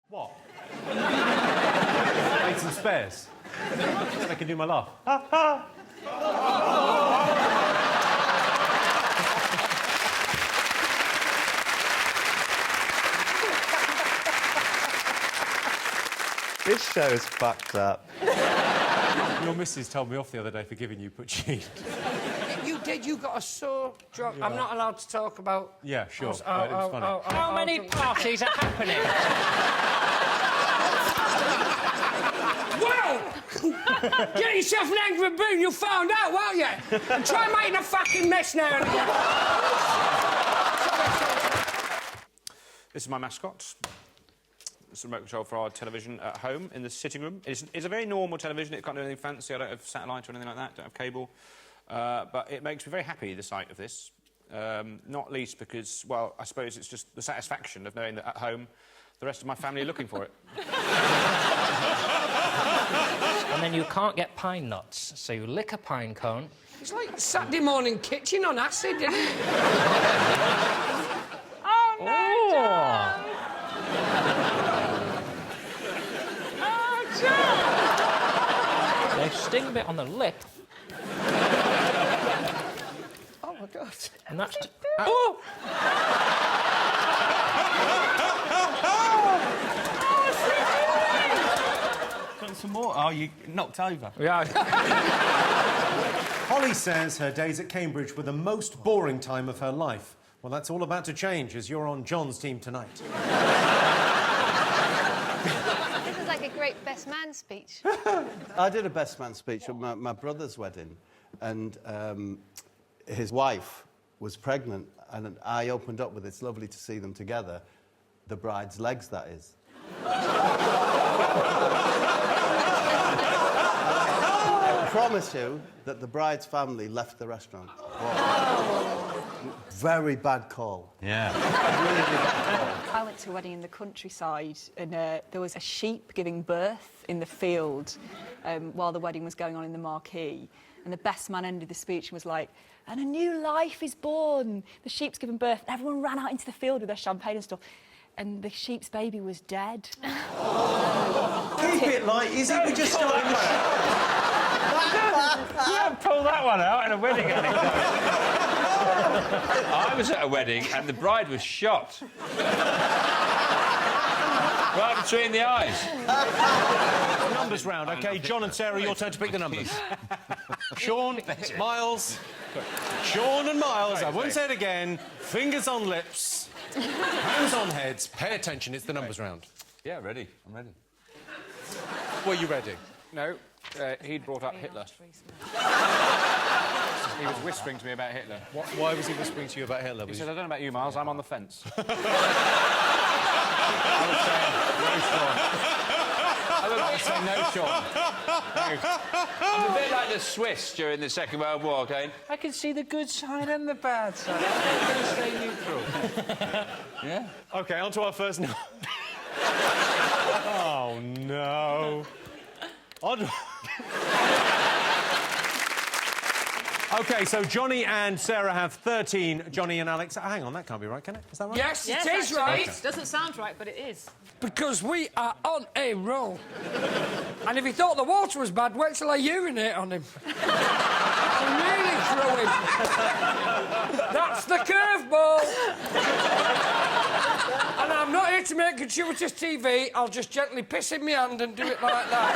What? Made some spares. So I can do my laugh. Ha ha! This show is fucked up. Your missus told me off the other day for giving you poutine. You did, you got a sore drop. I'm not allowed to talk about... Yeah, sure. It was funny. How many parties are happening? Well! Get yourself an angry boon, you found out, won't you? And try making a fucking mess now and again. This is my mascot. It's a remote control for our television at home in the sitting room. It's a very normal television. It can't do anything fancy. I don't have satellite or anything like that. Don't have cable. But it makes me very happy, the sight of this. Not least because, well, I suppose it's just the satisfaction of knowing that at home the rest of my family are looking for it. And then you can't get pine nuts, so you lick a pine cone. It's like Saturday morning kitchen on acid, isn't it? Oh, no, John! Oh, John! They sting a bit on the lip. Oh, my God. And that's... Oh! Got some more? Oh, you knocked over. Yeah. Holly says her days at Cambridge were the most boring time of her life. Well, that's all about to change as you're on John's team tonight. This is like a great best man speech. I did a best man speech at my brother's wedding, and his wife was pregnant, and I opened up with "It's lovely to see them together." The bride's legs, that is. I promise you that the bride's family left the restaurant. Very bad call. Yeah. Really bad call. I went to a wedding in the countryside and there was a sheep giving birth in the field while the wedding was going on in the marquee. And the best man ended the speech and was like, "And a new life is born. The sheep's given birth." And everyone ran out into the field with their champagne and stuff. And the sheep's baby was dead. Keep it light, is it? We just started the show. You haven't pulled that one out in a wedding anecdote. I was at a wedding and the bride was shot. Right between the eyes. Numbers round, OK? John and Sarah, your turn to pick the numbers. Sean, Miles. Sean and Miles, I won't say it again. Fingers on lips. Hands on heads. Pay attention, it's the numbers round. Yeah, ready. I'm ready. Were you ready? No, he'd brought up Hitler. He was whispering to me about Hitler. Why was he whispering to you about Hitler? He said, "I don't know about you, Miles, I'm on the fence." I was saying, no, Sean. No. I'm a bit like the Swiss during the Second World War, going, I can see the good side and the bad side. I'm going to stay neutral. Yeah? OK, on to our first... Oh, no. OK, so Johnny and Sarah have 13. Johnny and Alex... Hang on, that can't be right, can it? Is that right? Yes, it is actually, right. It doesn't sound right, but it is. Because we are on a roll. And if he thought the water was bad, wait till I urinate on him. I'm really through him. That's the curveball. And I'm not here to make gratuitous TV. I'll just gently piss in my hand and do it like that.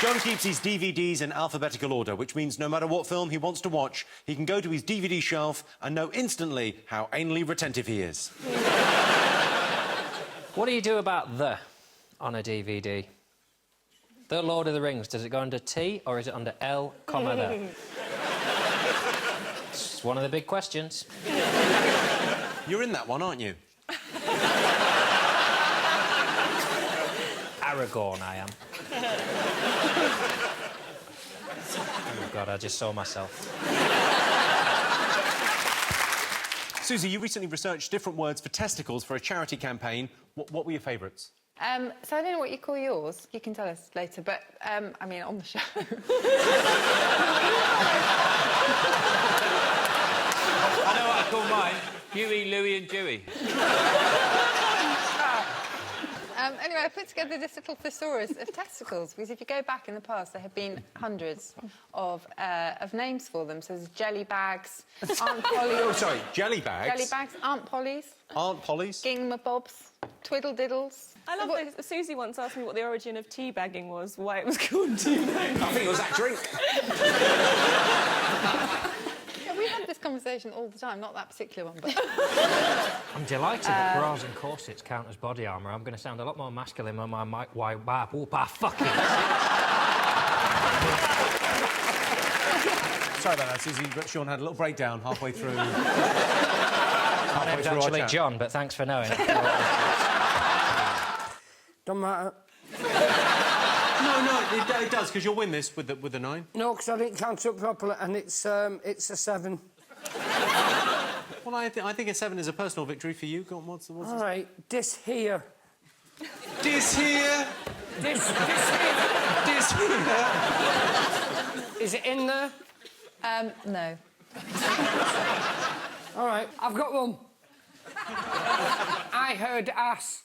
John keeps his DVDs in alphabetical order, which means no matter what film he wants to watch, he can go to his DVD shelf and know instantly how anally retentive he is. What do you do about "the" on a DVD? The Lord of the Rings, does it go under T or is it under L, comma, the? It's one of the big questions. You're in that one, aren't you? Aragorn, I am. Oh, God, I just saw myself. Susie, you recently researched different words for testicles for a charity campaign. What were your favourites? So I don't know what you call yours. You can tell us later, but, I mean, on the show. I know what I call mine. Huey, Louie and Dewey. Anyway, I put together this little thesaurus of testicles because if you go back in the past, there have been hundreds of names for them. So there's jelly bags, Aunt Polly. Oh, sorry, jelly bags. Jelly bags, Aunt Polly's. Aunt Polly's. Gingamabobs, Twiddle-diddles. I love that Susie once asked me what the origin of teabagging was, why it was called teabagging. I think it was that drink. Yeah, we have this conversation all the time, not that particular one, but... I'm delighted that bras and corsets count as body armour. I'm going to sound a lot more masculine when my mic... fucking... Sorry about that, Susie, but Sean had a little breakdown halfway through. My name's actually John, but thanks for knowing. Don't matter. No, it does, because you'll win this with the 9. No, because I didn't count up properly, and it's a 7. Well, I think a 7 is a personal victory for you. Go on, what's All right, this here. This here? This here. This here? Is it in there? No. All right, I've got one. I heard ass.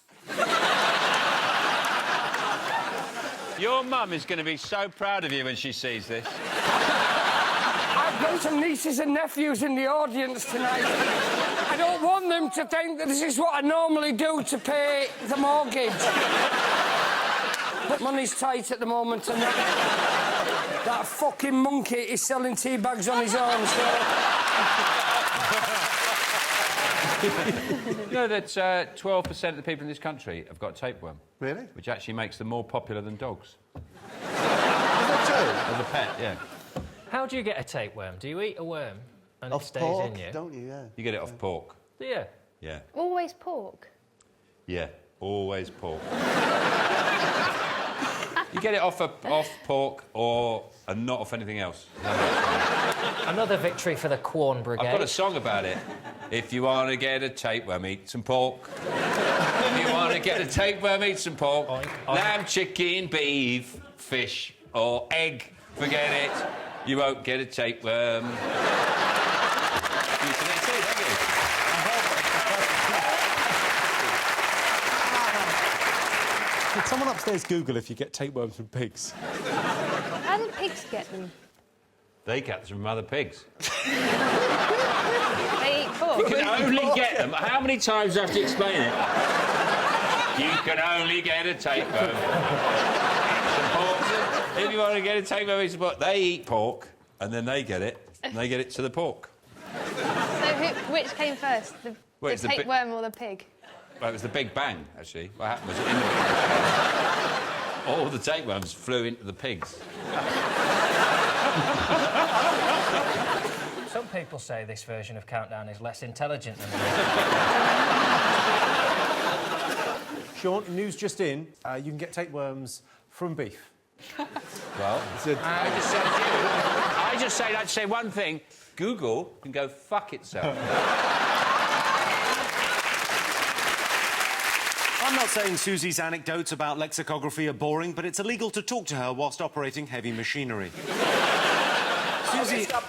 Your mum is going to be so proud of you when she sees this. I've got some nieces and nephews in the audience tonight. I don't want them to think that this is what I normally do to pay the mortgage. But money's tight at the moment, and that fucking monkey is selling tea bags on his own, so... You know that 12% of the people in this country have got tapeworm? Really? Which actually makes them more popular than dogs. Is that true? As a pet, yeah. How do you get a tapeworm? Do you eat a worm and it Off stays pork, in you? don't you? Yeah. You get it off pork. Do you? Yeah. Always pork. Yeah, always pork. You get it off pork and not off anything else. Another victory for the Quorn Brigade. I've got a song about it. If you want to get a tapeworm, eat some pork. If you want to get a tapeworm, eat some pork. Oink, oink. Lamb, chicken, beef, fish or egg. Forget it. You won't get a tapeworm. You can see it, haven't you? Did someone upstairs Google if you get tapeworms from pigs? How do pigs get them? They get them from other pigs. They eat pork. You can only get them. How many times do I have to explain it? You can only get a tapeworm. If you want to get a tapeworm, eat some pork. They eat pork, and then they get it, and they get it to the pork. So which came first, the tapeworm or the pig? Well, it was the Big Bang, actually. What happened was, in the Big Bang, all the tapeworms flew into the pigs. Some people say this version of Countdown is less intelligent than the Sean, news just in. You can get tapeworms from beef. Well, I just say, I'd say one thing. Google can go fuck itself. I'm not saying Susie's anecdotes about lexicography are boring, but it's illegal to talk to her whilst operating heavy machinery. Susie, stop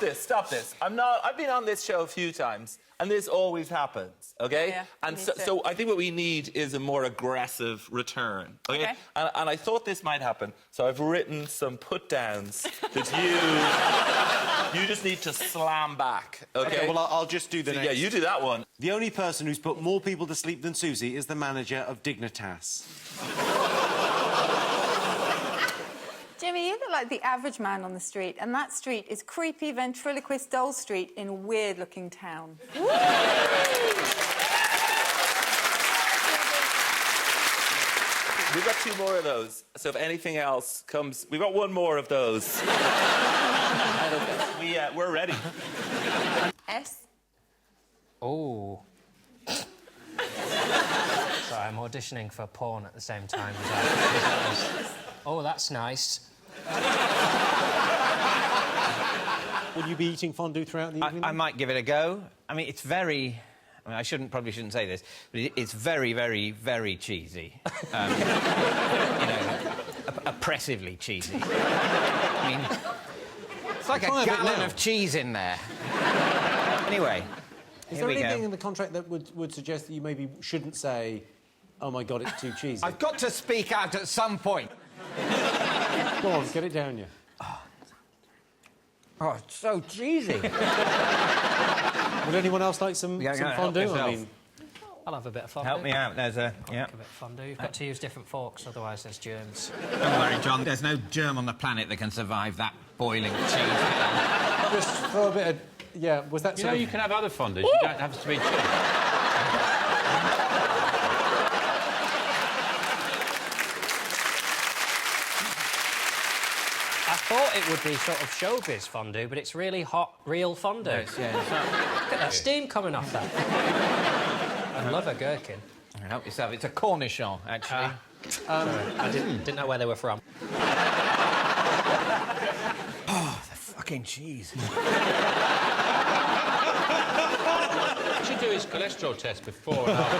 this. I've been on this show a few times, and this always happens, OK? Yeah, and so I think what we need is a more aggressive return, OK? And I thought this might happen, so I've written some put-downs that you just need to slam back, OK? Well, I'll just do the next. Yeah, you do that one. The only person who's put more people to sleep than Susie is the manager of Dignitas. Jimmy, you look like the average man on the street, and that street is creepy ventriloquist doll street in a weird-looking town. We've got 2 more of those, so if anything else comes... We've got 1 more of those. We're ready. S. Oh. Sorry, I'm auditioning for porn at the same time as Oh, that's nice. Will you be eating fondue throughout the evening? I might give it a go. I mean, it's very... I mean, I probably shouldn't say this, but it's very, very, very cheesy. You know, oppressively cheesy. I mean, it's like a gallon of cheese in there. Anyway, Is there anything in the contract that would suggest that you maybe shouldn't say, oh, my God, it's too cheesy? I've got to speak out at some point. Go on, get it down, you. Oh, it's so cheesy. Would anyone else like some fondue? I mean, I'll have a bit of fondue. Help me out, there's a... Yeah. A bit of fondue. You've got to use different forks, otherwise there's germs. Don't worry, John, there's no germ on the planet that can survive that boiling cheese. just throw a bit of... Yeah, was that... You know, you can have other fondues. You don't have to be cheese. I thought it would be sort of showbiz fondue, but it's really hot, real fondue. Yes, yeah, Look at that steam coming off that. I love a gherkin. Help yourself. It's a Cornichon, actually. I didn't know where they were from. Oh, the fucking cheese. You should do his cholesterol test before and after.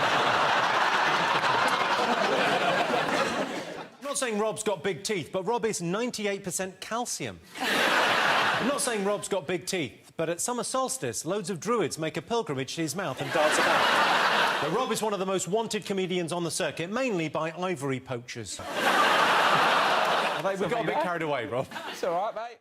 I'm not saying Rob's got big teeth, but Rob is 98% calcium. I'm not saying Rob's got big teeth, but at summer solstice, loads of druids make a pilgrimage to his mouth and dance about. But Rob is one of the most wanted comedians on the circuit, mainly by ivory poachers. I think we got a bit carried away, Rob. It's all right, mate.